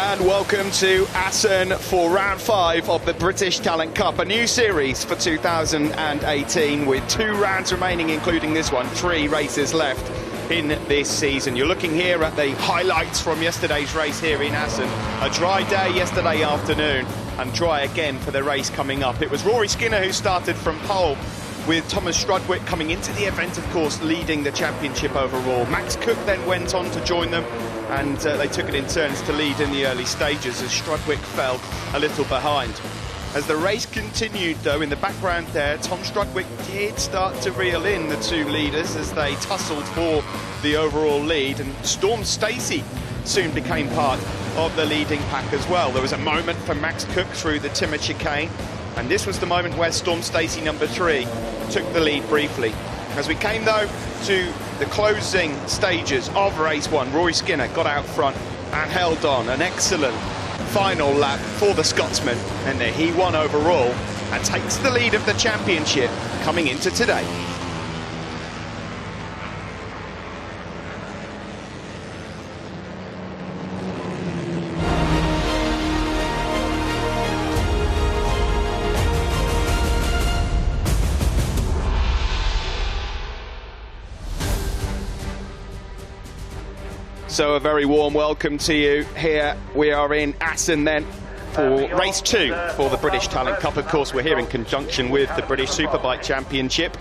And welcome to Assen for round 5 of the British Talent Cup, a new series for 2018 with 2 rounds remaining, including this one, 3 races left in this season. You're looking here at the highlights from yesterday's race here in Assen. A dry day yesterday afternoon and dry again for the race coming up. It was Rory Skinner who started from pole, with Thomas Strudwick coming into the event, of course, leading the championship overall. Max Cook then went on to join them, and they took it in turns to lead in the early stages as Strudwick fell a little behind. As the race continued, though, in the background there, Tom Strudwick did start to reel in the 2 leaders as they tussled for the overall lead, and Storm Stacey soon became part of the leading pack as well. There was a moment for Max Cook through the timid chicane, and this was the moment where Storm Stacey, number 3, took the lead briefly. As we came, though, to the closing stages of race 1, Rory Skinner got out front and held on. An excellent final lap for the Scotsman, and he won overall and takes the lead of the championship coming into today. So a very warm welcome to you. Here we are in Assen then for race 2 for the British Talent Cup. Of course, we're here in conjunction with the British Superbike Championship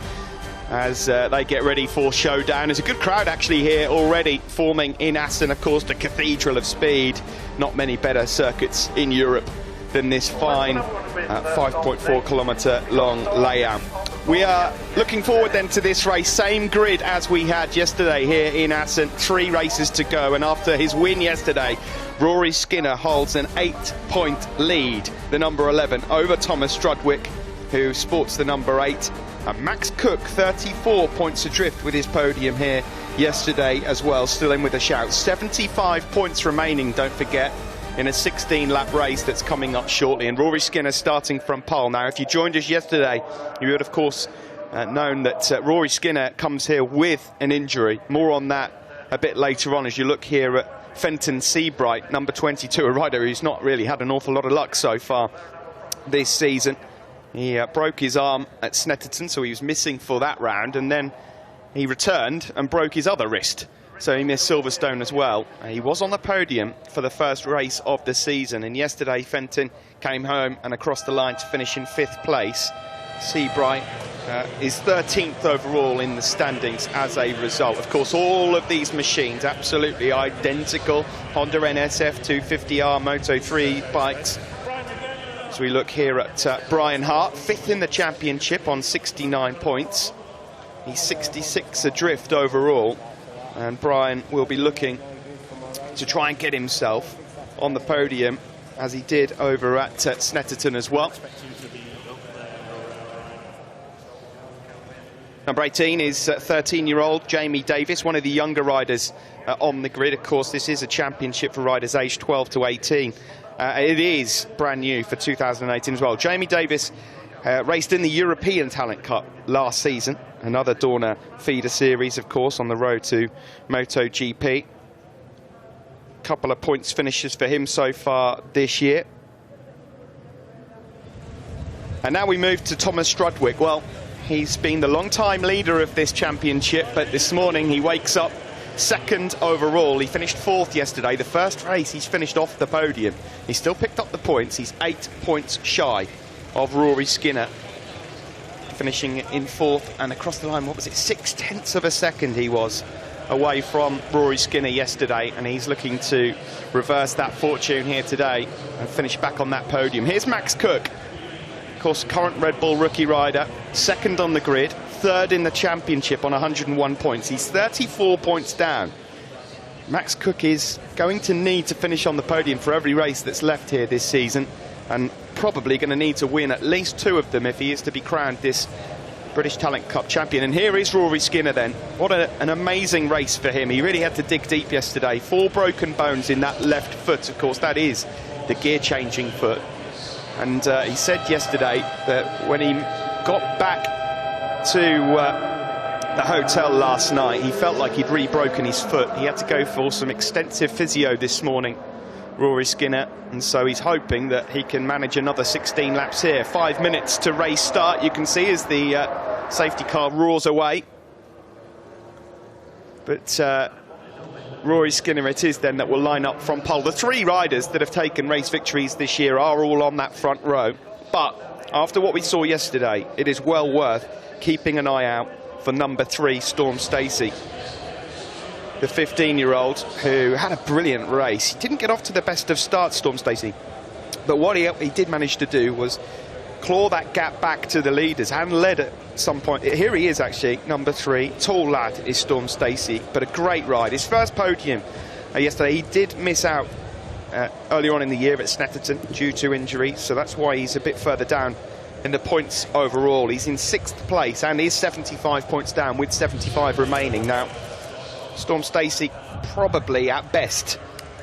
as they get ready for showdown. There's a good crowd actually here already forming in Assen, of course, the cathedral of speed. Not many better circuits in Europe than this fine 5.4 kilometre long layout. We are looking forward then to this race, same grid as we had yesterday here in Assen, 3 races to go, and after his win yesterday, Rory Skinner holds an 8-point lead, the number 11, over Thomas Strudwick, who sports the number 8, and Max Cook 34 points adrift with his podium here yesterday as well, still in with a shout. 75 points remaining, don't forget, in a 16-lap race that's coming up shortly, and Rory Skinner starting from pole. Now, if you joined us yesterday, you would, of course, known that Rory Skinner comes here with an injury. More on that a bit later on as you look here at Fenton Seabright, number 22, a rider who's not really had an awful lot of luck so far this season. He broke his arm at Snetterton, so he was missing for that round, and then he returned and broke his other wrist. So he missed Silverstone as well. He was on the podium for the first race of the season, and yesterday Fenton came home and across the line to finish in 5th place. Seabright is 13th overall in the standings as a result. Of course, all of these machines absolutely identical. Honda NSF 250R Moto 3 bikes. As we look here at Brian Hart, 5th in the championship on 69 points. He's 66 adrift overall. And Brian will be looking to try and get himself on the podium, as he did over at Snetterton as well. Number 18 is 13-year-old Jamie Davis, one of the younger riders on the grid. Of course, this is a championship for riders aged 12 to 18. It is brand new for 2018 as well. Jamie Davis raced in the European Talent Cup last season, another Dorna feeder series, of course, on the road to MotoGP. Couple of points finishes for him so far this year. And now we move to Thomas Strudwick. Well, he's been the long-time leader of this championship, but this morning he wakes up 2nd overall. He finished 4th yesterday. The first race he's finished off the podium. He still picked up the points. He's 8 points shy of Rory Skinner, finishing in 4th, and across the line, what was it, 0.6 of a second he was away from Rory Skinner yesterday, and he's looking to reverse that fortune here today and finish back on that podium. Here's Max Cook, of course, current Red Bull rookie rider, 2nd on the grid, 3rd in the championship on 101 points. He's 34 points down. Max Cook is going to need to finish on the podium for every race that's left here this season, and probably going to need to win at least 2 of them if he is to be crowned this British Talent Cup champion. And here is Rory Skinner then. What an amazing race for him. He really had to dig deep yesterday. 4 broken bones in that left foot. Of course, that is the gear-changing foot. And he said yesterday that when he got back to the hotel last night, he felt like he'd re-broken his foot. He had to go for some extensive physio this morning Rory Skinner, and so he's hoping that he can manage another 16 laps here. 5 minutes to race start, you can see, as the safety car roars away. But Rory Skinner it is then that will line up from pole. The 3 riders that have taken race victories this year are all on that front row. But after what we saw yesterday, it is well worth keeping an eye out for number 3, Storm Stacey. The 15-year-old who had a brilliant race. He didn't get off to the best of starts, Storm Stacey. But what he did manage to do was claw that gap back to the leaders and led at some point. Here he is, actually, number 3. Tall lad is Storm Stacey, but a great ride. His first podium yesterday. He did miss out earlier on in the year at Snetterton due to injury, so that's why he's a bit further down in the points overall. He's in 6th place and is 75 points down with 75 remaining. Now, Storm Stacey probably at best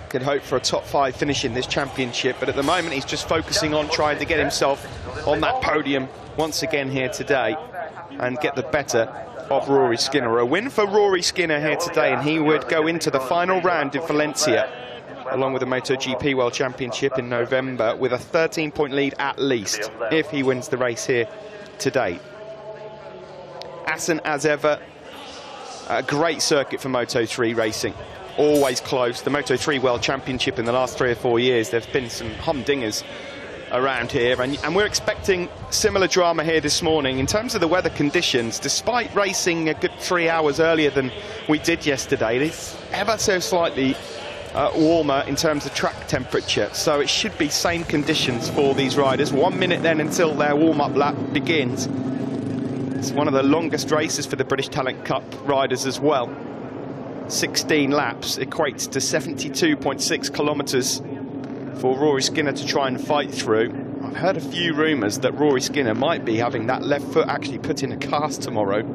could hope for a top 5 finish in this championship, but at the moment he's just focusing on trying to get himself on that podium once again here today and get the better of Rory Skinner. A win for Rory Skinner here today, and he would go into the final round in Valencia along with the MotoGP World Championship in November with a 13-point lead at least if he wins the race here today. Assen, as ever, a great circuit for Moto3 racing, always close. The Moto3 World Championship in the last 3 or 4 years, there's been some humdingers around here, and we're expecting similar drama here this morning in terms of the weather conditions. Despite racing a good 3 hours earlier than we did yesterday, it's ever so slightly warmer in terms of track temperature, so it should be same conditions for these riders. 1 minute then until their warm-up lap begins. It's one of the longest races for the British Talent Cup riders as well. 16 laps equates to 72.6 kilometres for Rory Skinner to try and fight through. I've heard a few rumours that Rory Skinner might be having that left foot actually put in a cast tomorrow.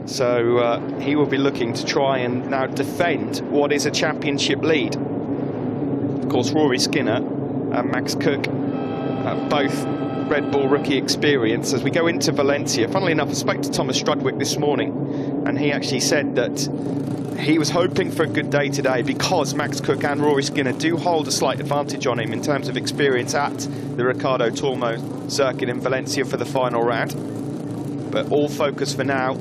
So he will be looking to try and now defend what is a championship lead. Of course, Rory Skinner and Max Cook, both Red Bull rookie experience. As we go into Valencia, funnily enough, I spoke to Thomas Strudwick this morning, and he actually said that he was hoping for a good day today because Max Cook and Rory Skinner do hold a slight advantage on him in terms of experience at the Ricardo Tormo circuit in Valencia for the final round. But all focus for now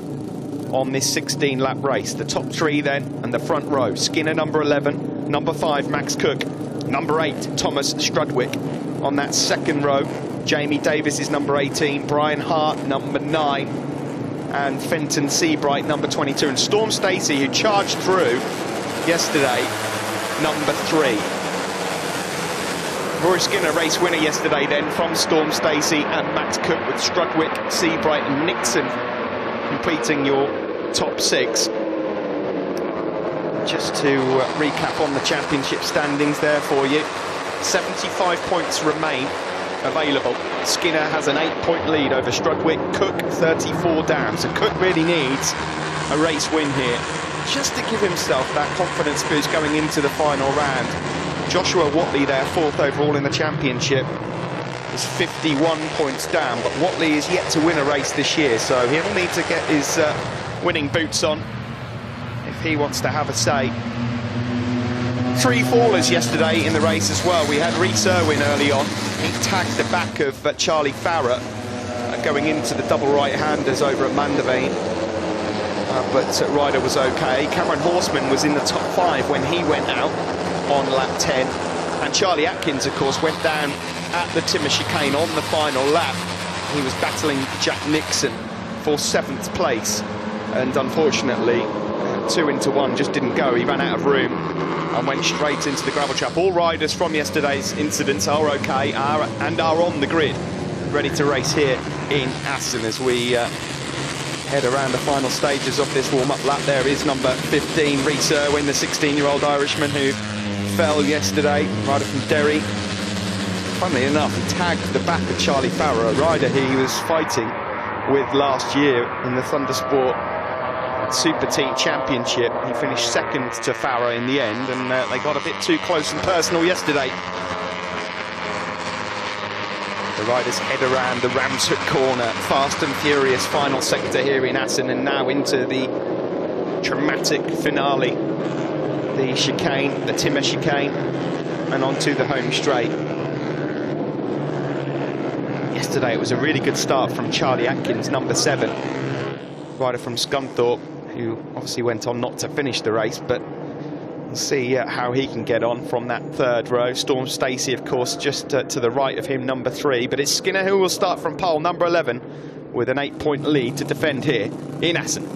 on this 16-lap race. The top 3 then, and the front row. Skinner number 11, number 5 Max Cook, number 8 Thomas Strudwick. On that second row, Jamie Davis is number 18, Brian Hart number 9, and Fenton Seabright number 22, and Storm Stacey, who charged through yesterday, number 3. Rory Skinner, race winner yesterday then from Storm Stacey and Max Cook, with Strudwick, Seabright and Nixon completing your top 6. Just to recap on the championship standings there for you. 75 points remain available. Skinner has an 8-point lead over Strudwick. Cook 34 down, so Cook really needs a race win here just to give himself that confidence boost going into the final round. Joshua Whatley there, 4th overall in the championship, is 51 points down, but Whatley is yet to win a race this year, so he'll need to get his winning boots on if he wants to have a say. 3 fallers yesterday in the race as well. We had Rhys Irwin early on. He tagged the back of Charlie Farrer going into the double right-handers over at Mandevane, but Ryder was okay. Cameron Horseman was in the top 5 when he went out on lap 10, and Charlie Atkins, of course, went down at the Timmer chicane on the final lap. He was battling Jack Nixon for 7th place, and unfortunately 2 into 1 just didn't go. He ran out of room and went straight into the gravel trap. All riders from yesterday's incidents are okay and are on the grid, ready to race here in Assen as we head around the final stages of this warm-up lap. There is number 15, Rhys Irwin, the 16-year-old Irishman who fell yesterday, rider from Derry. Funnily enough, he tagged the back of Charlie Farrer, a rider he was fighting with last year in the Thundersport Super Team Championship. He finished 2nd to Farrer in the end, and they got a bit too close and personal yesterday. The riders head around the Ramshoek corner, fast and furious final sector here in Assen, and now into the dramatic finale. The chicane, the Timmer chicane, and onto the home straight. Yesterday it was a really good start from Charlie Atkins, number 7, rider from Scunthorpe, who obviously went on not to finish the race, but we'll see how he can get on from that third row. Storm Stacey, of course, just to the right of him, number 3, but it's Skinner who will start from pole, number 11, with an 8-point lead to defend here in Assen.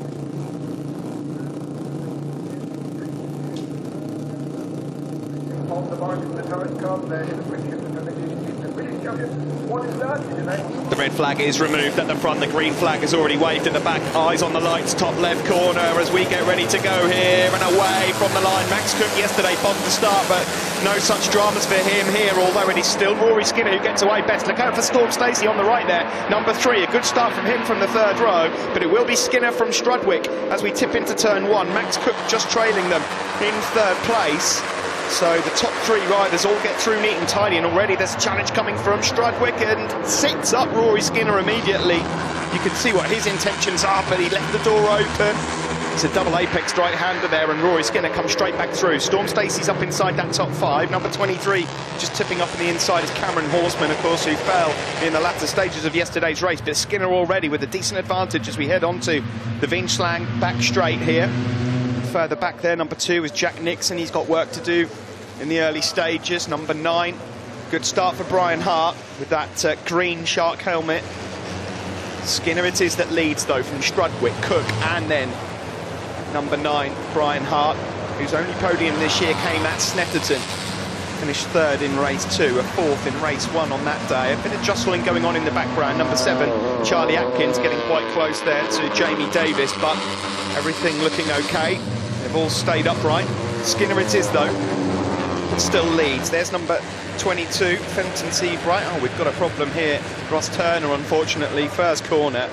The red flag is removed at the front, the green flag is already waved at the back. Eyes on the lights, top left corner as we get ready to go here and away from the line. Max Cook yesterday bombed the start, but no such dramas for him here, although it is still Rory Skinner who gets away best. Look out for Storm Stacey on the right there, number 3, a good start from him from the third row, but it will be Skinner from Strudwick as we tip into turn 1. Max Cook just trailing them in third place. So the top 3 riders all get through neat and tidy, and already there's a challenge coming from Strudwick, and sits up Rory Skinner immediately. You can see what his intentions are, but he left the door open. It's a double apex right-hander there, and Rory Skinner comes straight back through. Storm Stacey's up inside that top 5. Number 23 just tipping up on the inside is Cameron Horseman, of course, who fell in the latter stages of yesterday's race. But Skinner already with a decent advantage as we head on to the Vinslang back straight here. Further back there, number 2 is Jack Nixon. He's got work to do in the early stages. Number 9, good start for Brian Hart with that green shark helmet. Skinner it is that leads though from Strudwick, Cook, and then number 9, Brian Hart, whose only podium this year came at Snetterton. Finished 3rd in race 2, a 4th in race 1 on that day. A bit of jostling going on in the background. Number 7, Charlie Atkins, getting quite close there to Jamie Davis, but everything looking okay. They've all stayed upright. Skinner it is though, still leads. There's number 22, Fenton Seabright. Oh, we've got a problem here. Ross Turner, unfortunately, first corner,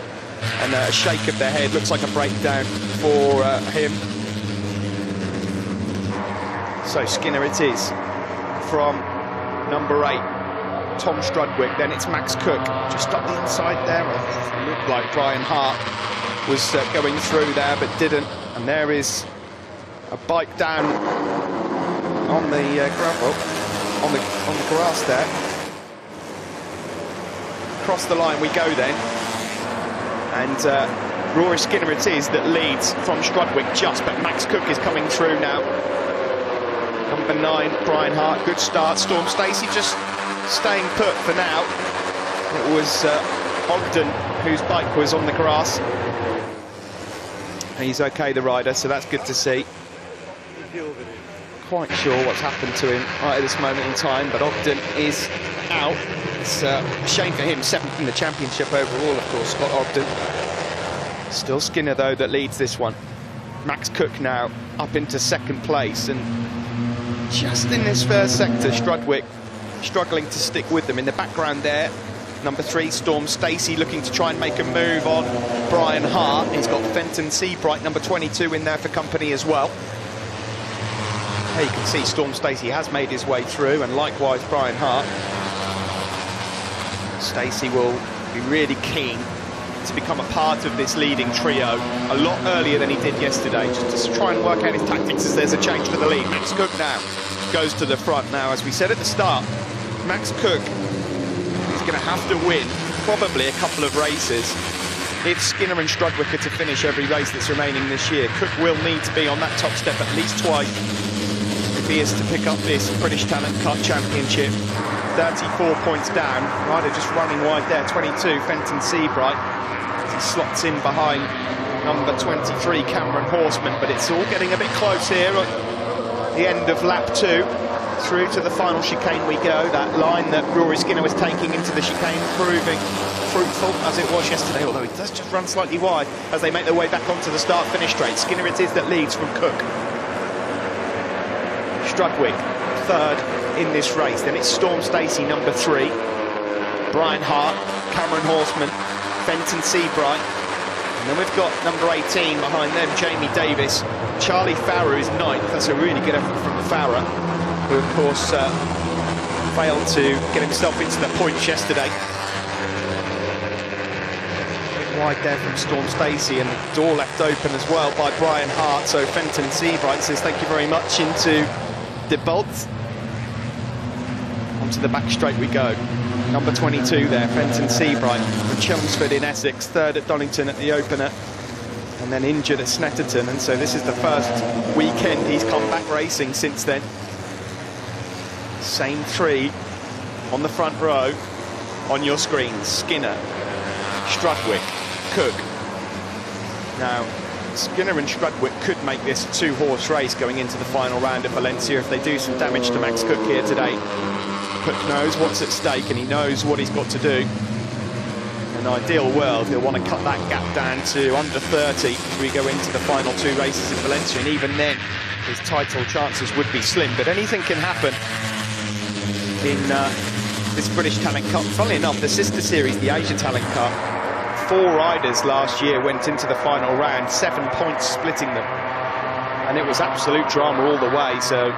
and a shake of the head. Looks like a breakdown for him. So Skinner it is from number 8, Tom Strudwick. Then it's Max Cook, just up the inside there. It looked like Brian Hart was going through there, but didn't. And there is a bike down on the gravel, on the grass there. Across the line we go then, and Rory Skinner it is that leads from Strudwick just, but Max Cook is coming through now. Number 9, Brian Hart, good start. Storm Stacey just staying put for now. It was Ogden whose bike was on the grass. He's okay, the rider, so that's good to see. Quite sure what's happened to him right at this moment in time, but Ogden is out. It's a shame for him, 7th in the championship overall, of course, Scott Ogden. Still Skinner though that leads this one. Max Cook now up into 2nd place, and just in this first sector, Strudwick struggling to stick with them. In the background there, number 3, Storm Stacey, looking to try and make a move on Brian Hart. He's got Fenton Seabright, number 22, in there for company as well. There you can see Storm Stacey has made his way through, and likewise Brian Hart. Stacey will be really keen to become a part of this leading trio a lot earlier than he did yesterday, just to try and work out his tactics as there's a change for the lead. Max Cook now goes to the front. Now, as we said at the start, Max Cook is going to have to win probably a couple of races if Skinner and Strudwick are to finish every race that's remaining this year. Cook will need to be on that top step at least twice if he is to pick up this British Talent Cup Championship. 34 points down. Ryder just running wide there, 22, Fenton Seabright. He slots in behind number 23, Cameron Horseman, but it's all getting a bit close here at the end of lap 2. Through to the final chicane we go. That line that Rory Skinner was taking into the chicane proving fruitful as it was yesterday, although it does just run slightly wide as they make their way back onto the start-finish straight. Skinner it is that leads from Cook. Strudwick, 3rd in this race. Then it's Storm Stacey, number 3. Brian Hart, Cameron Horseman, Fenton Seabright. And then we've got number 18 behind them, Jamie Davis. Charlie Farrer is 9th. That's a really good effort from Farrer, who of course failed to get himself into the points yesterday. Wide there from Storm Stacey, and the door left open as well by Brian Hart. So Fenton Seabright says thank you very much into the bolt. to the back straight we go. Number 22 there, Fenton Seabright from Chelmsford in Essex, third at Donington at the opener, and then injured at Snetterton, and so this is the first weekend he's come back racing since then. Same three on the front row on your screens: Skinner, Strudwick, Cook. Now, Skinner and Strudwick could make this a two-horse race going into the final round of Valencia if they do some damage to Max Cook here today. Cook knows what's at stake and he knows what he's got to do. In an ideal world, he'll want to cut that gap down to under 30 as we go into the final two races in Valencia, and even then his title chances would be slim. But anything can happen in this British Talent Cup. Funnily enough, the sister series, the Asia Talent Cup, 4 riders last year went into the final round, 7 points splitting them, and it was absolute drama all the way. So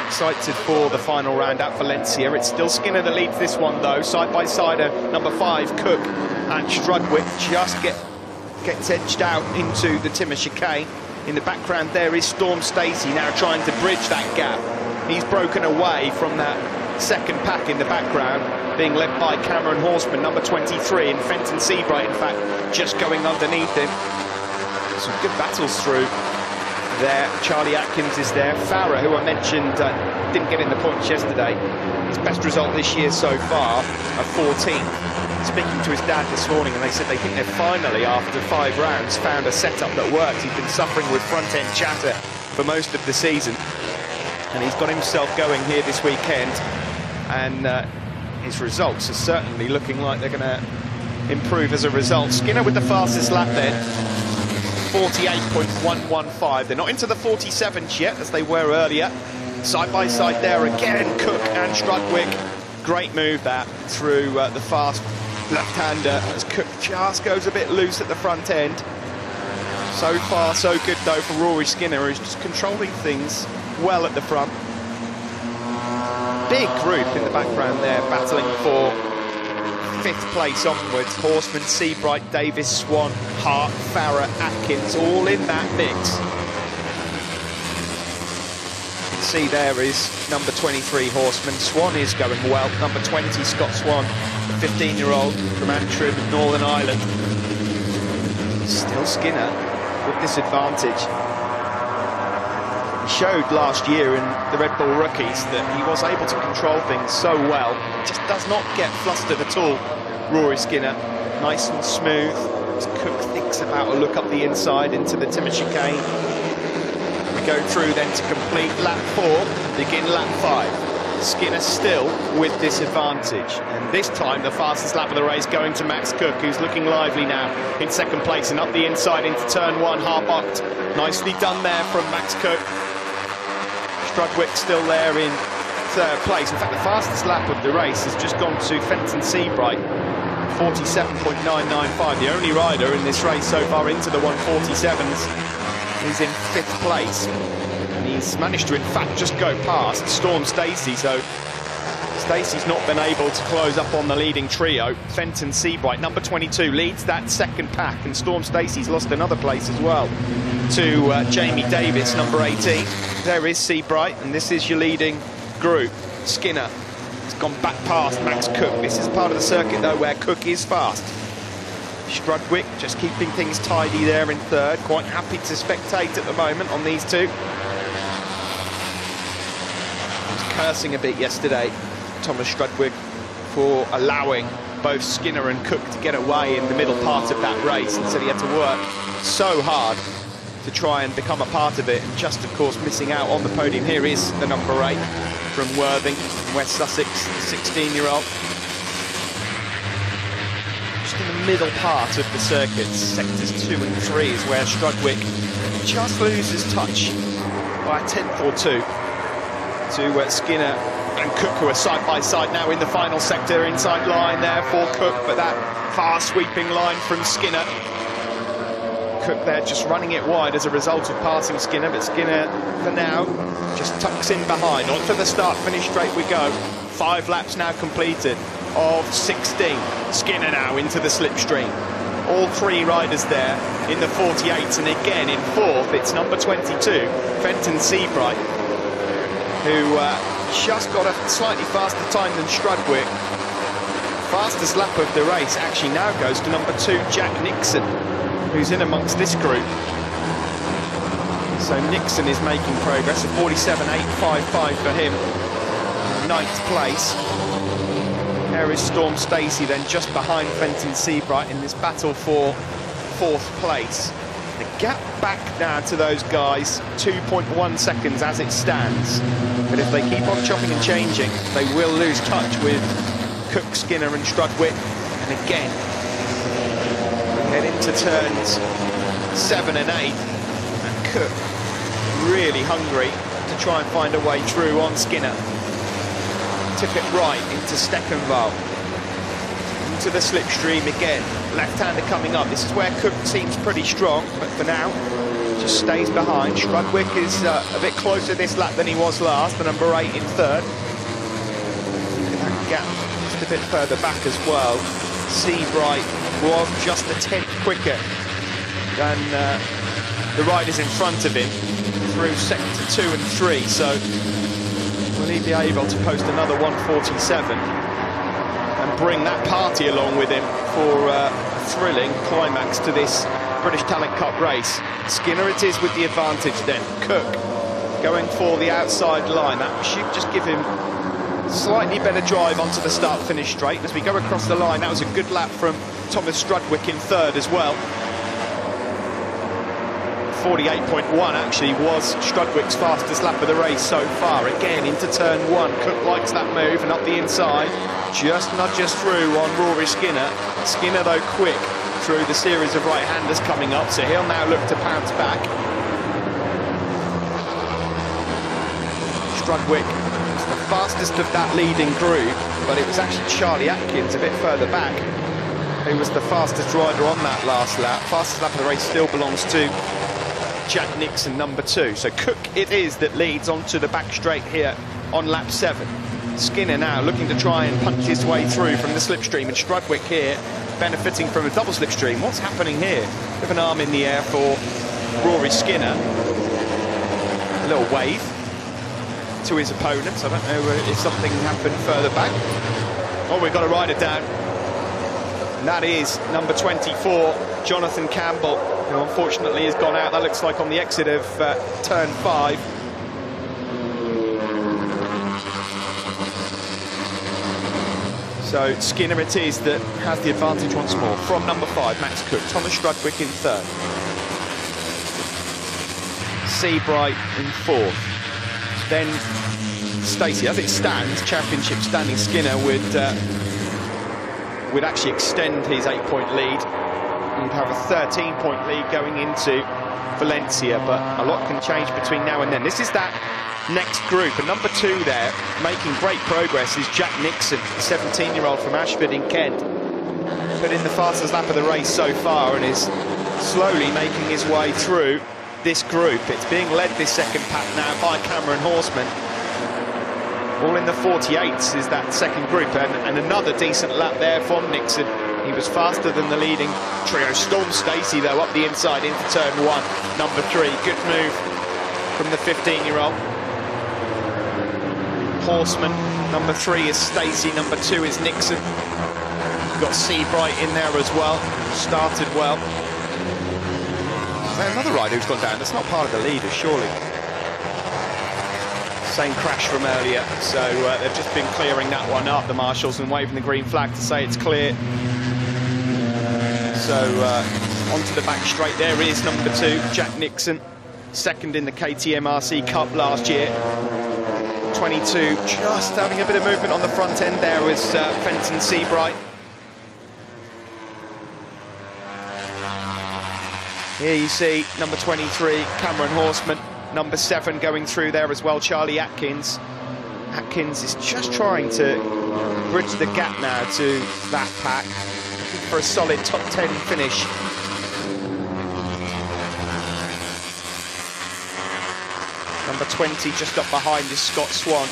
excited for the final round at Valencia. It's still Skinner that leads this one though, side by side. Number 5 Cook and Strudwick just gets edged out into the Timmer chicane. In the background there is Storm Stacey, now trying to bridge that gap. He's broken away from that second pack in the background, being led by Cameron Horseman, number 23, and Fenton Seabright, in fact, just going underneath him. Some good battles through there. Charlie Atkins is there. Farah, who I mentioned, didn't get in the points yesterday. His best result this year so far, a 14th. Speaking to his dad this morning, and they said they think they've finally, after 5 rounds, found a setup that works. He's been suffering with front-end chatter for most of the season, and he's got himself going here this weekend, and his results are certainly looking like they're going to improve as a result. Skinner with the fastest lap then, 48.115. They're not into the 47s yet, as they were earlier. Side by side there again, Cook and Strudwick. Great move that through the fast left-hander, as Cook just goes a bit loose at the front end. So far so good though for Rory Skinner, who's just controlling things well at the front. Big group in the background there, battling for 5th place onwards. Horseman, Seabright, Davis, Swan, Hart, Farah, Atkins, all in that mix. You can see there is number 23 Horseman. Swan is going well. Number 20 Scott Swan, the 15-year-old from Antrim, Northern Ireland. Still Skinner with this advantage. He showed last year in the Red Bull Rookies that he was able to control things so well. Just does not get flustered at all, Rory Skinner. Nice and smooth. As Cook thinks about a look up the inside into the Timmer chicane. We go through then to complete lap 4, begin lap 5. Skinner still with this advantage, and this time the fastest lap of the race going to Max Cook, who's looking lively now in 2nd place, and up the inside into turn 1. Harbucht, nicely done there from Max Cook. Strudwick still there in 3rd place. In fact, the fastest lap of the race has just gone to Fenton Seabright, 47.995. The only rider in this race so far into the 147s. He's in 5th place. And he's managed to, in fact, just go past Storm Stacey, so Stacey's not been able to close up on the leading trio. Fenton Seabright, number 22, leads that 2nd pack, and Storm Stacey's lost another place as well to Jamie Davis, number 18. There is Seabright, and this is your leading group. Skinner has gone back past Max Cook. This is part of the circuit, though, where Cook is fast. Strudwick just keeping things tidy there in 3rd. Quite happy to spectate at the moment on these two. Cursing a bit yesterday, Thomas Strudwick, for allowing both Skinner and Cook to get away in the middle part of that race, and said he had to work so hard to try and become a part of it, and just, of course, missing out on the podium. Here is the number 8 from Worthing, West Sussex, the 16-year-old. Just in the middle part of the circuit, sectors 2 and 3 is where Strudwick just loses touch by a 10th or 2 to Skinner and Cook, who are side by side now in the final sector. Inside line there for Cook, but that fast sweeping line from Skinner. Cook there just running it wide as a result of passing Skinner, but Skinner for now just tucks in behind. On to the start finish straight we go. 5 laps now completed of 16. Skinner now into the slipstream. All 3 riders there in the 48s, and again in 4th it's number 22 Fenton Seabright, who just got a slightly faster time than Strudwick. Fastest lap of the race actually now goes to number 2, Jack Nixon, who's in amongst this group. So Nixon is making progress, a 47.855 for him, 9th place. There is Storm Stacey then just behind Fenton Seabright in this battle for 4th place. The gap back now to those guys, 2.1 seconds as it stands. But if they keep on chopping and changing, they will lose touch with Cook, Skinner and Strudwick. And again, we head into turns 7 and 8. And Cook really hungry to try and find a way through on Skinner. Tip it right into Steckenval. Into the slipstream again. Left-hander coming up. This is where Cook seems pretty strong, but for now, just stays behind. Strudwick is a bit closer this lap than he was last, the number 8 in 3rd. That gap just a bit further back as well. Seabright was just a tenth quicker than the riders in front of him through sector 2 and 3, so will he be able to post another 147 and bring that party along with him for a thrilling climax to this British Talent Cup race. Skinner it is with the advantage then. Cook going for the outside line. That should just give him slightly better drive onto the start-finish straight. As we go across the line, that was a good lap from Thomas Strudwick in 3rd as well. 48.1 actually was Strudwick's fastest lap of the race so far. Again into turn 1, Cook likes that move and up the inside, just nudges through on Rory Skinner. Skinner though quick through the series of right-handers coming up, so he'll now look to pounce back. Strudwick was the fastest of that leading group, but it was actually Charlie Atkins a bit further back who was the fastest rider on that last lap. Fastest lap of the race still belongs to Jack Nixon, number 2. So Cook it is that leads onto the back straight here on lap 7. Skinner now looking to try and punch his way through from the slipstream, and Strudwick here benefiting from a double slipstream. What's happening here? With an arm in the air for Rory Skinner. A little wave to his opponents. I don't know if something happened further back. Oh, we've got a rider down. And that is number 24, Jonathan Campbell, who unfortunately has gone out. That looks like on the exit of turn 5. So Skinner it is that has the advantage once more from number 5, Max Cook. Thomas Strudwick in 3rd. Seabright in 4th. Then Stacey, as it stands, championship standing, Skinner would actually extend his 8-point lead and have a 13-point lead going into Valencia, but a lot can change between now and then. This is that next group, and number 2 there, making great progress, is Jack Nixon, the 17-year-old from Ashford in Kent. Put in the fastest lap of the race so far and is slowly making his way through this group. It's being led this second pack now by Cameron Horseman. All in the 48s is that second group, and another decent lap there from Nixon. He was faster than the leading trio. Storm Stacey, though, up the inside into turn 1, number 3. Good move from the 15-year-old. Horseman, number 3 is Stacey, number 2 is Nixon. Got Seabright in there as well, started well. Is there another rider who's gone down? That's not part of the leaders, surely. Same crash from earlier, so they've just been clearing that one up, the marshals, and waving the green flag to say it's clear. So onto the back straight there is number 2, Jack Nixon, second in the KTM-RC Cup last year. 22, just having a bit of movement on the front end there was Fenton Seabright. Here you see number 23, Cameron Horseman. Number 7 going through there as well, Charlie Atkins. Atkins is just trying to bridge the gap now to that pack for a solid top 10 finish. Number 20 just up behind is Scott Swan.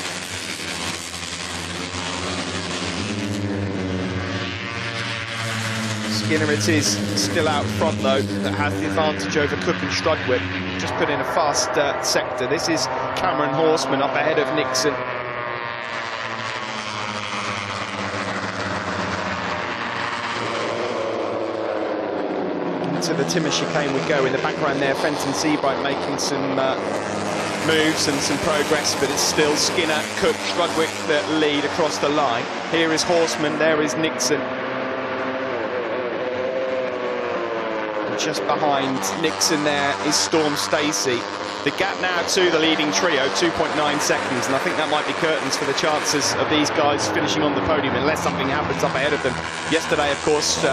Skinner it is still out front though, that has the advantage over Cook and Strudwick. Just put in a fast sector. This is Cameron Horseman up ahead of Nixon. into the Timmer chicane we go. In the background there, Fenton Seabright making some moves and some progress, but it's still Skinner, Cook, Strudwick that lead across the line. Here is Horseman, there is Nixon. And just behind Nixon there is Storm Stacey. The gap now to the leading trio, 2.9 seconds, and I think that might be curtains for the chances of these guys finishing on the podium unless something happens up ahead of them. Yesterday, of course,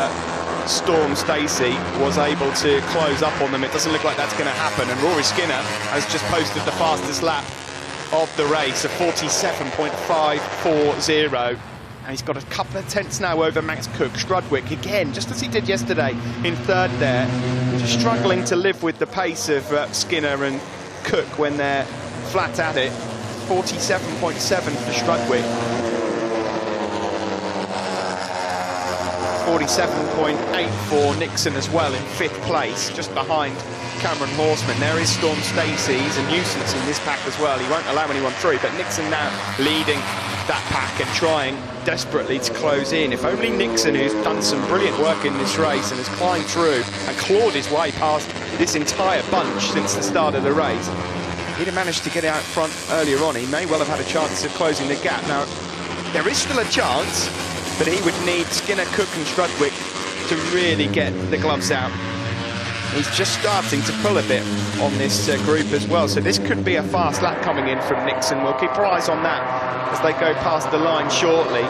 Storm Stacey was able to close up on them. It doesn't look like that's going to happen, and Rory Skinner has just posted the fastest lap of the race, a 47.540. And he's got a couple of tenths now over Max Cook. Strudwick, again, just as he did yesterday, in third there, just struggling to live with the pace of Skinner and Cook when they're flat at it. 47.7 for Strudwick. 47.8 for Nixon as well in fifth place, just behind Cameron Horseman. There is Storm Stacey. He's a nuisance in this pack as well. He won't allow anyone through, but Nixon now leading that pack and trying desperately to close in. If only Nixon, who's done some brilliant work in this race and has climbed through and clawed his way past this entire bunch since the start of the race, he'd have managed to get out front earlier on. He may well have had a chance of closing the gap. Now, there is still a chance, but he would need Skinner, Cook and Strudwick to really get the gloves out. He's just starting to pull a bit on this group as well, so this could be a fast lap coming in from Nixon. We'll keep our eyes on that as they go past the line shortly.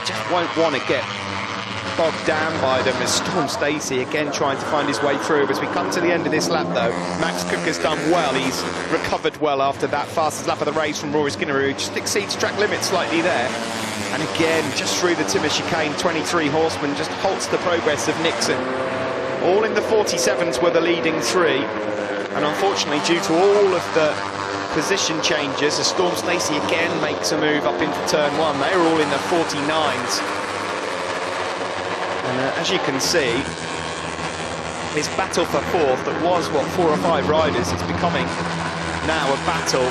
Just won't want to get bogged down by them as Storm Stacey again trying to find his way through. As we come to the end of this lap though, Max Cook has done well. He's recovered well after that fastest lap of the race from Rory Skinner, who just exceeds track limits slightly there. And again, just through the Timmer chicane, 23 Horsemen just halts the progress of Nixon. All in the 47s were the leading three, and unfortunately due to all of the position changes, as Storm Stacey again makes a move up into turn one, they're all in the 49s. And as you can see, this battle for fourth that was, what, 4 or 5 riders, it's becoming now a battle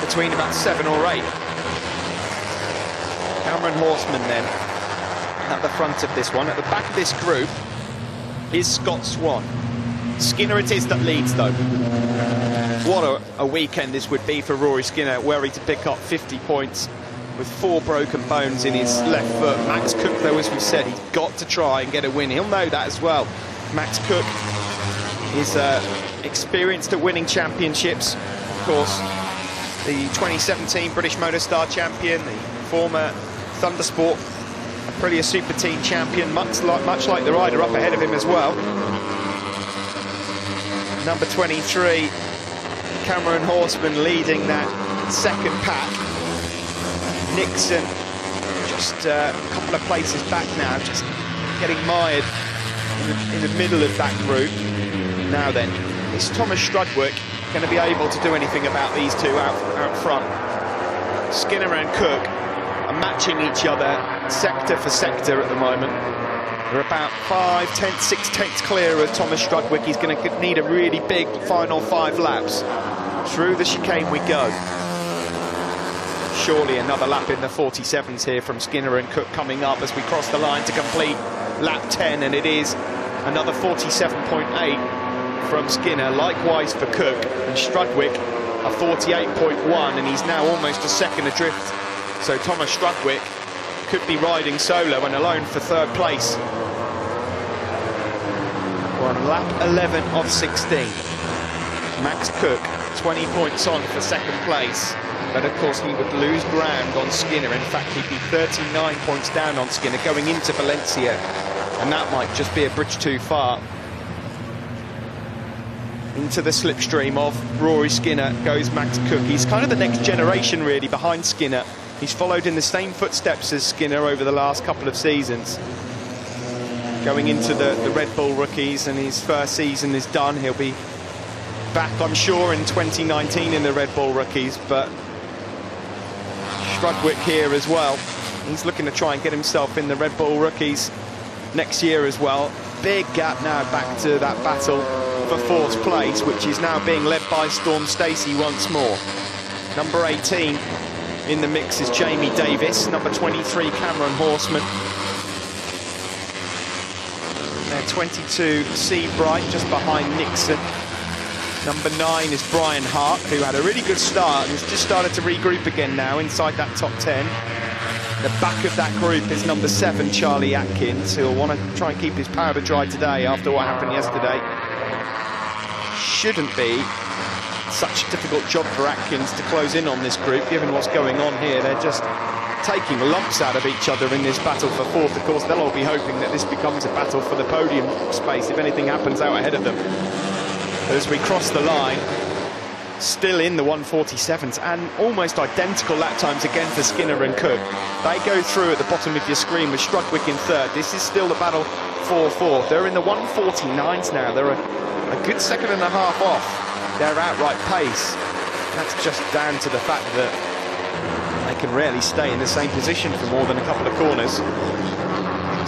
between about 7 or 8. Cameron Horseman then at the front of this one. At the back of this group is Scott Swan. Skinner it is that leads though. What a weekend this would be for Rory Skinner, were he to pick up 50 points with 4 broken bones in his left foot. Max Cook though, as we said, he's got to try and get a win. He'll know that as well. Max Cook is experienced at winning championships. Of course, the 2017 British Motorstar champion, the former Thundersport Aprilia Super Team champion, much like the rider up ahead of him as well. Number 23, Cameron Horseman leading that second pack. Nixon just a couple of places back now, just getting mired in the middle of that group. Now then, is Thomas Strudwick going to be able to do anything about these two out front? Skinner and Cook are matching each other sector for sector at the moment. They're about 5 tenths, 6 tenths clear of Thomas Strudwick. He's going to need a really big final 5 laps. Through the chicane we go. Surely another lap in the 47s here from Skinner and Cook coming up as we cross the line to complete lap 10, and it is another 47.8 from Skinner, likewise for Cook, and Strudwick a 48.1, and he's now almost a second adrift. So Thomas Strudwick could be riding solo and alone for third place. We're on lap 11 of 16. Max Cook 20 points on for second place, but of course he would lose ground on Skinner. In fact, he'd be 39 points down on Skinner going into Valencia, and that might just be a bridge too far. Into the slipstream of Rory Skinner goes Max Cook. He's kind of the next generation really behind Skinner. He's followed in the same footsteps as Skinner over the last couple of seasons. Going into the Red Bull rookies, and his first season is done. He'll be back, I'm sure, in 2019 in the Red Bull rookies, but Strudwick here as well. He's looking to try and get himself in the Red Bull rookies next year as well. Big gap now back to that battle for fourth place, which is now being led by Storm Stacey once more. Number 18 in the mix is Jamie Davis. Number 23, Cameron Horseman. They're number 22, Seabright, just behind Nixon. Number 9 is Brian Hart, who had a really good start and has just started to regroup again now inside that top 10. The back of that group is number 7, Charlie Atkins, who'll want to try and keep his powder dry today after what happened yesterday. Shouldn't be such a difficult job for Atkins to close in on this group, given what's going on here. They're just taking lumps out of each other in this battle for 4th. Of course, they'll all be hoping that this becomes a battle for the podium space if anything happens out ahead of them. But as we cross the line, still in the 147s and almost identical lap times again for Skinner and Cook. They go through at the bottom of your screen with Strudwick in 3rd. This is still the battle for 4th. They're in the 149s now. They're a good second and a half off their outright pace. That's just down to the fact that they can rarely stay in the same position for more than a couple of corners.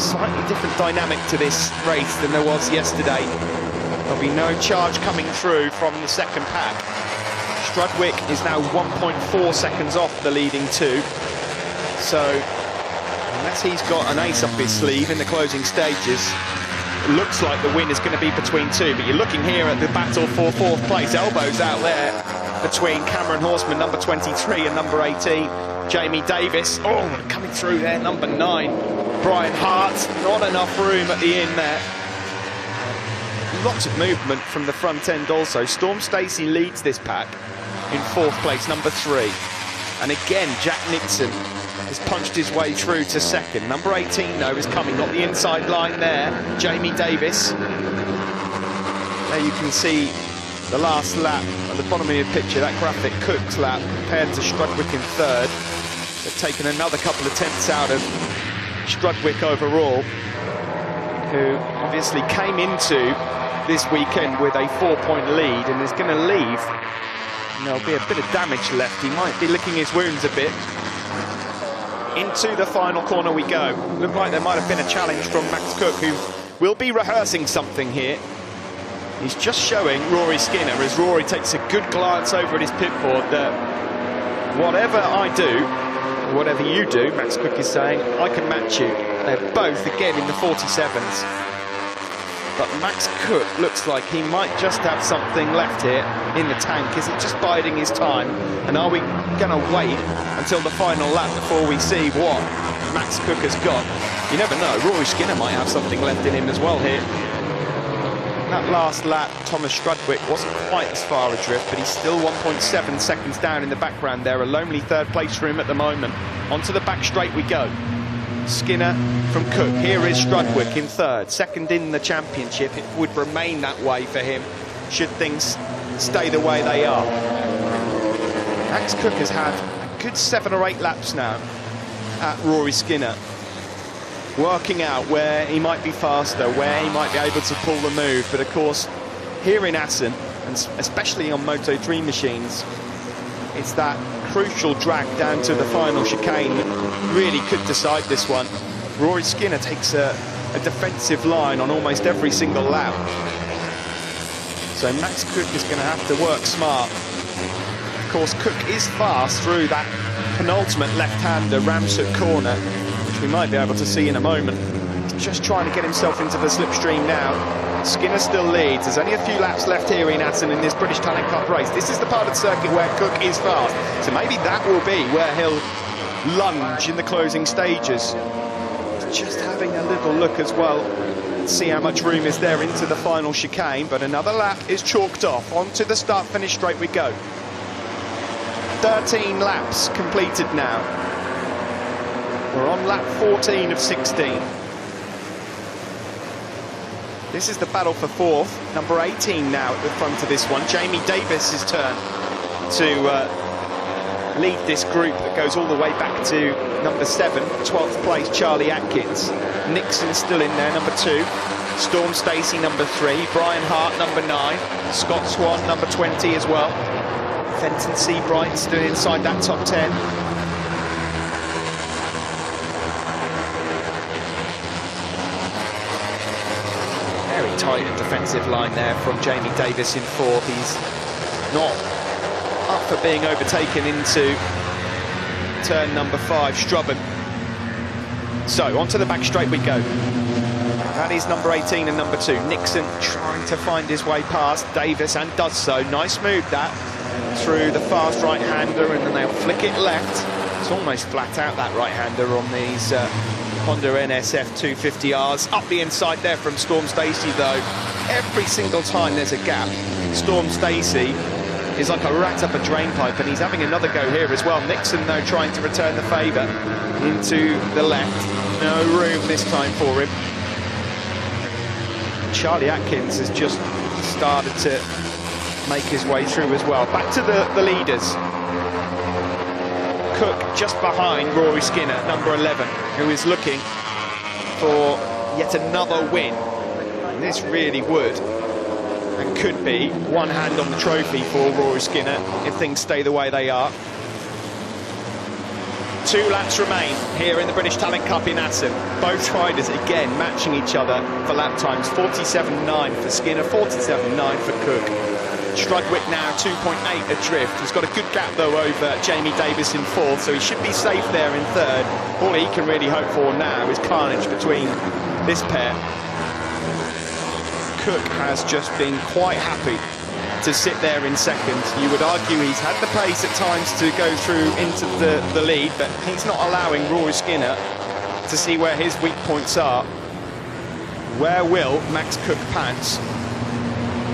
Slightly different dynamic to this race than there was yesterday. There'll be no charge coming through from the second pack. Strudwick is now 1.4 seconds off the leading 2. So, unless he's got an ace up his sleeve in the closing stages, it looks like the win is going to be between 2. But you're looking here at the battle for 4th place. Elbows out there between Cameron Horseman, number 23, and number 18, Jamie Davis. Oh, coming through there, number 9, Brian Hart. Not enough room at the end there. Lots of movement from the front end also. Storm Stacey leads this pack in 4th place, number 3. And again, Jack Nixon has punched his way through to 2nd. Number 18, though, is coming, got the inside line there. Jamie Davis. There you can see the last lap at the bottom of your picture, that graphic, Cook's lap compared to Strudwick in 3rd. They've taken another couple of tenths out of Strudwick overall, who obviously came into this weekend with a 4-point lead and is going to leave. And there'll be a bit of damage left. He might be licking his wounds a bit. Into the final corner we go. Looked like there might have been a challenge from Max Cook, who will be rehearsing something here. He's just showing Rory Skinner, as Rory takes a good glance over at his pitboard, that whatever I do, whatever you do, Max Cook is saying, I can match you. They're both, again, in the 47s. But Max Cook looks like he might just have something left here in the tank. Is he just biding his time? And are we going to wait until the final lap before we see what Max Cook has got? You never know. Rory Skinner might have something left in him as well here. That last lap, Thomas Strudwick wasn't quite as far adrift, but he's still 1.7 seconds down in the background there. A lonely 3rd place for him at the moment. Onto the back straight we go. Skinner from Cook. Here is Strudwick in 3rd, 2nd in the championship. It would remain that way for him should things stay the way they are. Max Cook has had a good 7 or 8 laps now at Rory Skinner, working out where he might be faster, where he might be able to pull the move. But of course, here in Assen, and especially on Moto3 machines, it's that crucial drag down to the final chicane that really could decide this one. Rory Skinner takes a defensive line on almost every single lap. So Max Cook is going to have to work smart. Of course, Cook is fast through that penultimate left-hander Ramshook corner, which we might be able to see in a moment. He's just trying to get himself into the slipstream now. Skinner still leads. There's only a few laps left here in Assen in this British Talent Cup race. This is the part of the circuit where Cook is fast. So maybe that will be where he'll lunge in the closing stages. Just having a little look as well. See how much room is there into the final chicane. But another lap is chalked off. Onto the start-finish straight we go. 13 laps completed now. We're on lap 14 of 16. This is the battle for 4th. Number 18 now at the front of this one. Jamie Davis' turn to lead this group that goes all the way back to number 7, 12th place, Charlie Atkins. Nixon still in there, number 2. Storm Stacey, number 3. Brian Hart, number 9. Scott Swan, number 20 as well. Fenton Seabright still inside that top 10. Very tight and defensive line there from Jamie Davis in 4th. He's not up for being overtaken into turn number 5, Strubben. So, onto the back straight we go. That is number 18 and number 2. Nixon trying to find his way past Davis and does so. Nice move that through the fast right-hander, and then they'll flick it left. It's almost flat out, that right-hander on these Honda NSF 250Rs. Up the inside there from Storm Stacey though. Every single time there's a gap, Storm Stacey is like a rat up a drain pipe, and he's having another go here as well. Nixon though trying to return the favour into the left. No room this time for him. Charlie Atkins has just started to make his way through as well. Back to the leaders. Cook just behind Rory Skinner, number 11, who is looking for yet another win. And this really would and could be one hand on the trophy for Rory Skinner if things stay the way they are. 2 laps remain here in the British Talent Cup in Assen. Both riders again matching each other for lap times. 47.9 for Skinner, 47.9 for Cook. Strudwick now 2.8 adrift. He's got a good gap though over Jamie Davis in 4th, so he should be safe there in 3rd. All he can really hope for now is carnage between this pair. Cook has just been quite happy to sit there in 2nd. You would argue he's had the pace at times to go through into the lead, but he's not allowing Rory Skinner to see where his weak points are. Where will Max Cook pants?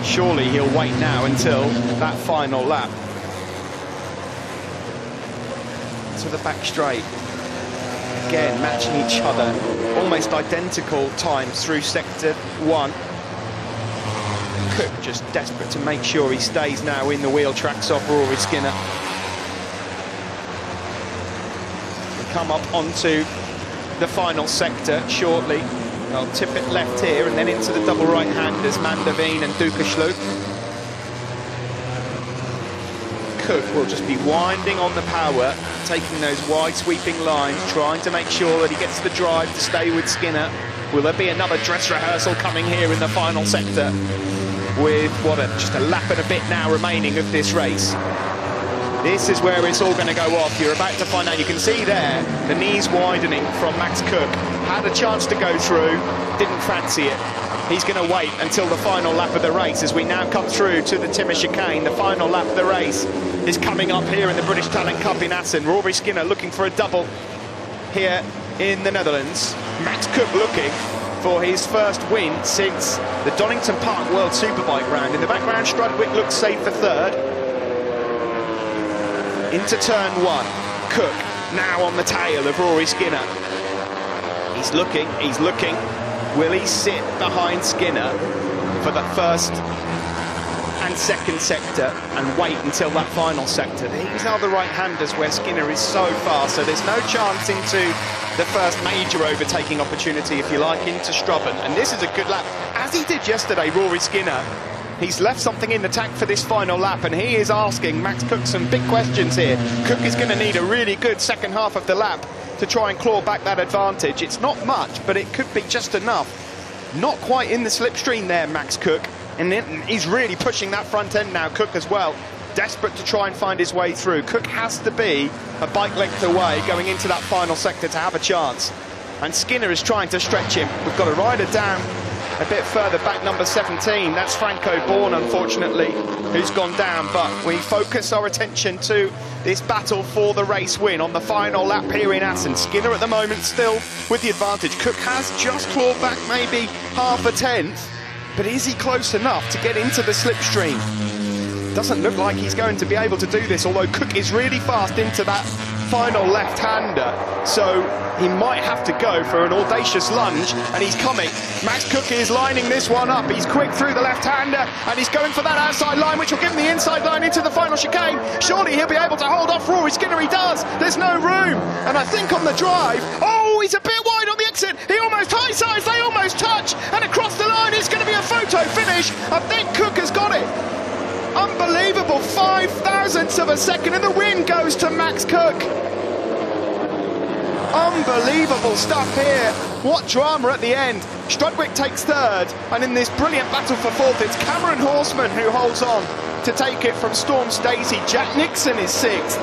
Surely he'll wait now until that final lap. To the back straight. Again, matching each other. Almost identical times through sector 1. Cook just desperate to make sure he stays now in the wheel tracks off Rory Skinner. We come up onto the final sector shortly. They'll tip it left here and then into the double right-handers, Mandavine and Dukashlu. Cook will just be winding on the power, taking those wide sweeping lines, trying to make sure that he gets the drive to stay with Skinner. Will there be another dress rehearsal coming here in the final sector? With just a lap and a bit now remaining of this race. This is where it's all going to go off. You're about to find out. You can see there the knees widening from Max Cook. Had a chance to go through, didn't fancy it. He's going to wait until the final lap of the race as we now come through to the Timmer chicane. The final lap of the race is coming up here in the British Talent Cup in Assen. Rory Skinner looking for a double here in the Netherlands. Max Cook looking for his first win since the Donington Park World Superbike round. In the background, Strudwick looks safe for 3rd. Into turn 1, Cook now on the tail of Rory Skinner. He's looking. Will he sit behind Skinner for the 1st and 2nd sector and wait until that final sector? These are the right-handers where Skinner is so fast, so there's no chance into the first major overtaking opportunity, if you like, into Strubben. And this is a good lap, as he did yesterday, Rory Skinner. He's left something in the tank for this final lap, and he is asking Max Cook some big questions here. Cook is going to need a really good second half of the lap to try and claw back that advantage. It's not much, but it could be just enough. Not quite in the slipstream there, Max Cook. And he's really pushing that front end now, Cook as well. Desperate to try and find his way through. Cook has to be a bike length away going into that final sector to have a chance. And Skinner is trying to stretch him. We've got a rider down a bit further back, number 17. That's Franco Bourne, unfortunately, who's gone down. But we focus our attention to this battle for the race win on the final lap here in Assen. Skinner at the moment still with the advantage. Cook has just clawed back maybe half a tenth, but is he close enough to get into the slipstream? Doesn't look like he's going to be able to do this, although Cook is really fast into that final left-hander, so he might have to go for an audacious lunge, and he's coming. Max Cook is lining this one up. He's quick through the left-hander, and he's going for that outside line, which will give him the inside line into the final chicane. Surely he'll be able to hold off Rory Skinner. He does. There's no room, and I think on the drive, oh, he's a bit wide on the exit. He almost high-sides. They almost touch, and across the line, it's going to be a photo finish. I think Cook has got it. Unbelievable, 5 thousandths of a second, and the win goes to Max Cook. Unbelievable stuff here. What drama at the end. Strudwick takes 3rd, and in this brilliant battle for 4th, it's Cameron Horseman who holds on to take it from Storm Stacey. Jack Nixon is 6th,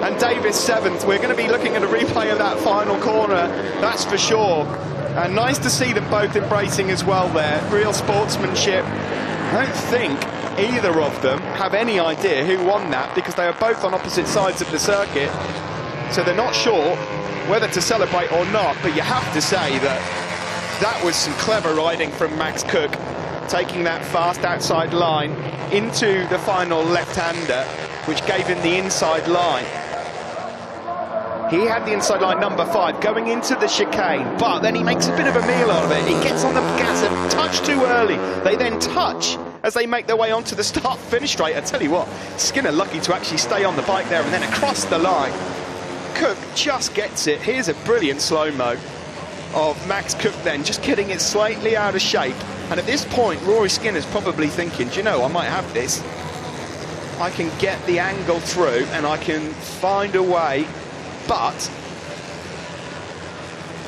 and Davis 7th. We're going to be looking at a replay of that final corner, that's for sure. And nice to see them both embracing as well there. Real sportsmanship. I don't think either of them have any idea who won that, because they are both on opposite sides of the circuit. So they're not sure whether to celebrate or not. But you have to say that was some clever riding from Max Cook, taking that fast outside line into the final left-hander, which gave him the inside line. He had the inside line number 5 going into the chicane, but then he makes a bit of a meal out of it. He gets on the gas a touch too early. They then touch as they make their way onto the start-finish straight. I tell you what, Skinner lucky to actually stay on the bike there and then across the line. Cook just gets it. Here's a brilliant slow-mo of Max Cook then, just getting it slightly out of shape. And at this point, Rory Skinner's probably thinking, do you know, I might have this. I can get the angle through and I can find a way. But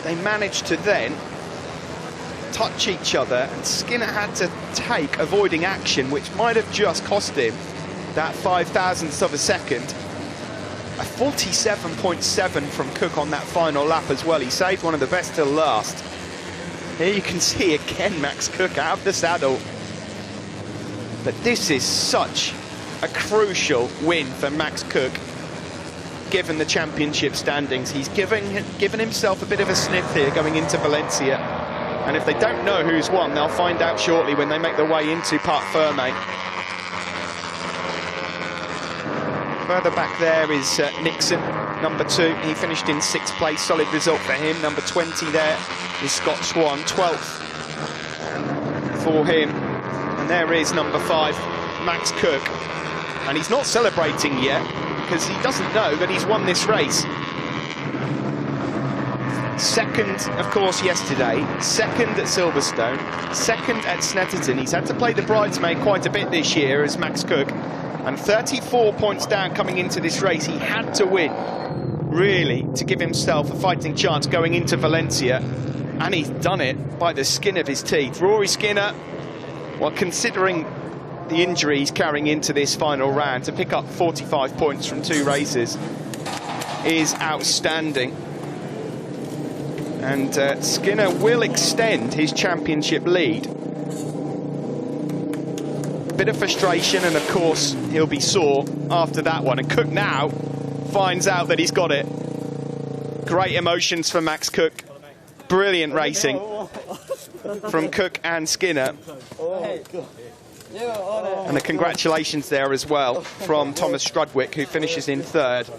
they managed to then touch each other, and Skinner had to take avoiding action, which might have just cost him that 5,000th of a second. A 47.7 from Cook on that final lap as well. He saved one of the best till last. Here you can see again Max Cook out of the saddle. But this is such a crucial win for Max Cook, given the championship standings. He's given himself a bit of a sniff here going into Valencia. And if they don't know who's won, they'll find out shortly when they make their way into Parc Ferme. Further back there is Nixon, number 2. He finished in 6th place, solid result for him. Number 20 there is Scott Swan, 12th for him. And there is number 5, Max Cook. And he's not celebrating yet, because he doesn't know that he's won this race. Second, of course, yesterday. Second at Silverstone. Second at Snetterton. He's had to play the bridesmaid quite a bit this year as Max Cook. And 34 points down coming into this race. He had to win, really, to give himself a fighting chance going into Valencia. And he's done it by the skin of his teeth. Rory Skinner, well, considering the injury he's carrying into this final round, to pick up 45 points from 2 races is outstanding. And Skinner will extend his championship lead. Bit of frustration, and of course he'll be sore after that one. And Cook now finds out that he's got it. Great emotions for Max Cook. Brilliant racing from Cook and Skinner. And the congratulations there as well from Thomas Strudwick, who finishes in 3rd.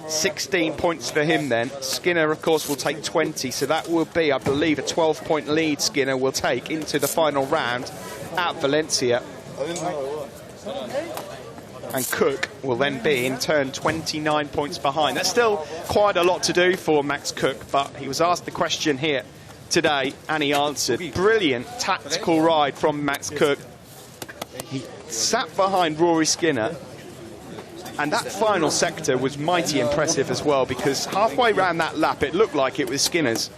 16 points for him then. Skinner, of course, will take 20, so that will be, I believe, a 12-point lead Skinner will take into the final round at Valencia. And Cook will then be, in turn, 29 points behind. That's still quite a lot to do for Max Cook, but he was asked the question here today, and he answered. Brilliant tactical ride from Max Cook. He sat behind Rory Skinner, and that final sector was mighty impressive as well, because halfway around that lap it looked like it was Skinner's.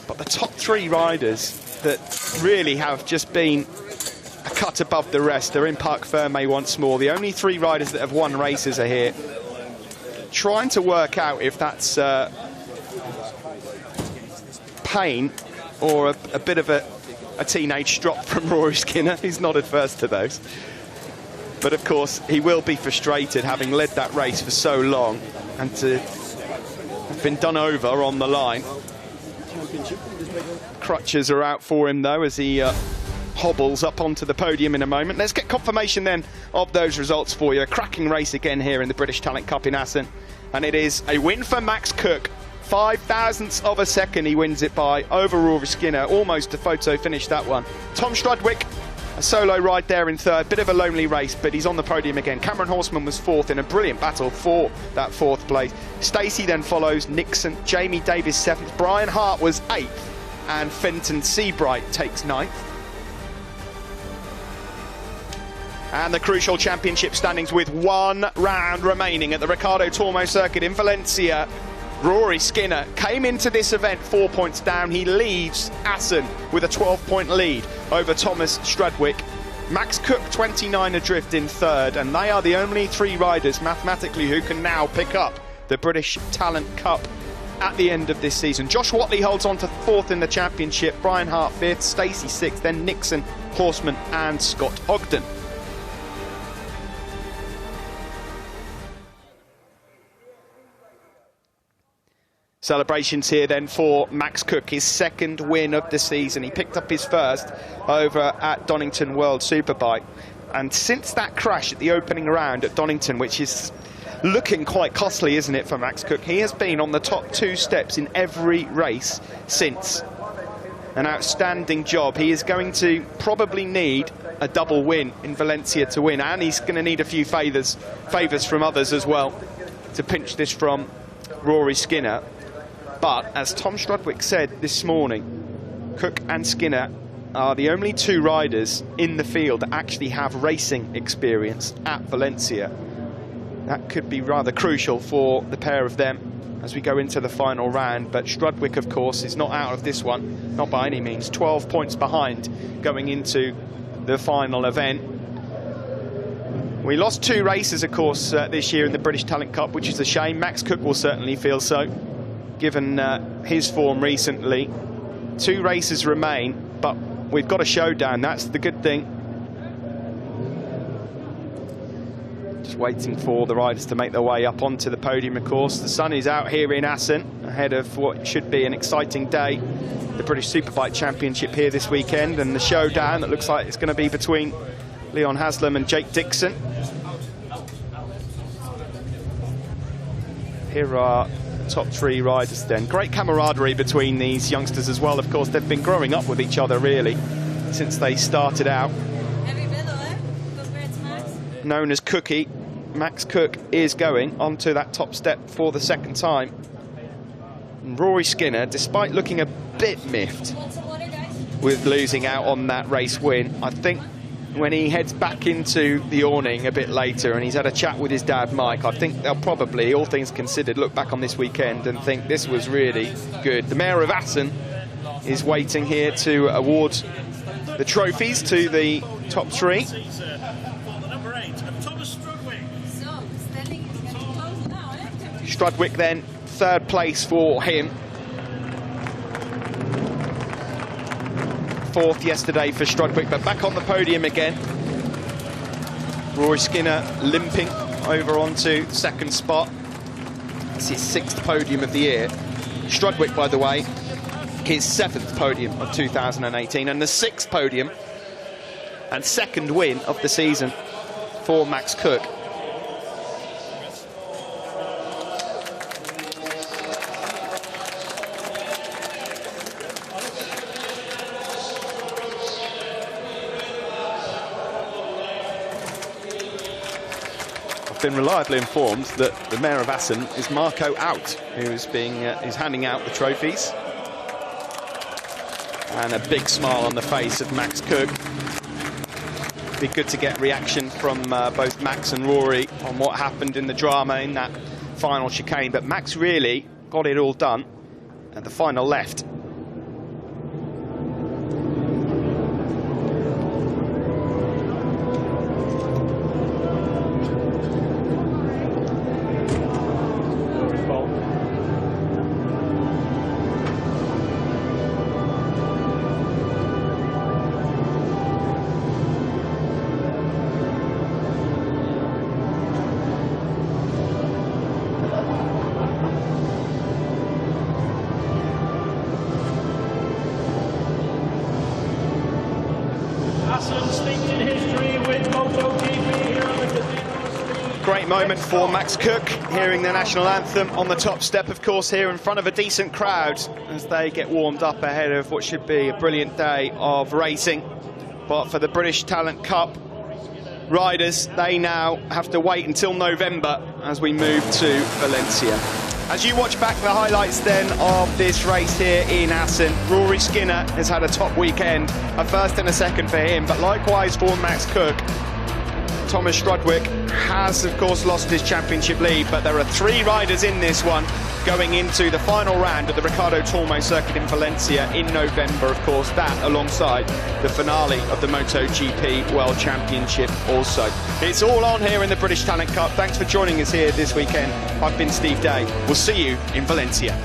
But the top 3 riders that really have just been a cut above the rest are in Parc Ferme once more. The only 3 riders that have won races are here. Trying to work out if that's pain or a bit of a teenage strop from Rory Skinner. He's not adverse to those. But of course, he will be frustrated having led that race for so long and to have been done over on the line. Crutches are out for him though as he hobbles up onto the podium in a moment. Let's get confirmation then of those results for you. A cracking race again here in the British Talent Cup in Assen. And it is a win for Max Cook. 5,000ths of a second he wins it by over Rory Skinner. Almost a photo finish, that one. Tom Strudwick, a solo ride there in 3rd. Bit of a lonely race, but he's on the podium again. Cameron Horseman was 4th in a brilliant battle for that 4th place. Stacey then follows. Nixon, Jamie Davis 7th. Brian Hart was 8th. And Fenton Seabright takes 9th. And the crucial championship standings with 1 round remaining at the Ricardo Tormo circuit in Valencia. Rory Skinner came into this event 4 points down. He leaves Assen with a 12-point lead over Thomas Strudwick. Max Cook 29 adrift in 3rd, and they are the only 3 riders mathematically who can now pick up the British Talent Cup at the end of this season. Josh Watley holds on to 4th in the championship, Brian Hart 5th, Stacey 6th, then Nixon, Horseman and Scott Ogden. Celebrations here then for Max Cook, his 2nd win of the season. He picked up his 1st over at Donington World Superbike. And since that crash at the opening round at Donington, which is looking quite costly, isn't it, for Max Cook, he has been on the top 2 steps in every race since. An outstanding job. He is going to probably need a double win in Valencia to win, and he's going to need a few favours from others as well to pinch this from Rory Skinner. But as Tom Strudwick said this morning, Cook and Skinner are the only 2 riders in the field that actually have racing experience at Valencia. That could be rather crucial for the pair of them as we go into the final round. But Strudwick, of course, is not out of this one, not by any means. 12 points behind going into the final event. We lost 2 races, of course, this year in the British Talent Cup, which is a shame. Max Cook will certainly feel so, given his form recently. 2 races remain, but we've got a showdown. That's the good thing. Just waiting for the riders to make their way up onto the podium, of course. The sun is out here in Assen, ahead of what should be an exciting day. The British Superbike Championship here this weekend, and the showdown that looks like it's going to be between Leon Haslam and Jake Dixon. Here are top 3 riders then. Great camaraderie between these youngsters as well. Of course, they've been growing up with each other really since they started out. Known as Cookie, Max Cook is going onto that top step for the 2nd time. And Rory Skinner, despite looking a bit miffed with losing out on that race win, I think when he heads back into the awning a bit later and he's had a chat with his dad Mike, I think they'll probably, all things considered, look back on this weekend and think this was really good. The Mayor of Assen is waiting here to award the trophies to the top 3. Strudwick then, 3rd place for him. 4th yesterday for Strudwick, but back on the podium again. Rory Skinner limping over onto 2nd spot. It's his 6th podium of the year. Strudwick, by the way, his 7th podium of 2018 and the 6th podium and 2nd win of the season for Max Cook. Been reliably informed that the Mayor of Assen is Marco Out, who is handing out the trophies. And a big smile on the face of Max Cook. Be good to get reaction from both Max and Rory on what happened in the drama in that final chicane, but Max really got it all done at the final left. Great moment for Max Cook, hearing the national anthem on the top step, of course, here in front of a decent crowd as they get warmed up ahead of what should be a brilliant day of racing. But for the British Talent Cup riders, they now have to wait until November as we move to Valencia. As you watch back the highlights then of this race here in Assen, Rory Skinner has had a top weekend, a 1st and a 2nd for him, but likewise for Max Cook. Thomas Strudwick has, of course, lost his championship lead, but there are 3 riders in this one going into the final round of the Ricardo Tormo circuit in Valencia in November, of course, that alongside the finale of the MotoGP World Championship also. It's all on here in the British Talent Cup. Thanks for joining us here this weekend. I've been Steve Day. We'll see you in Valencia.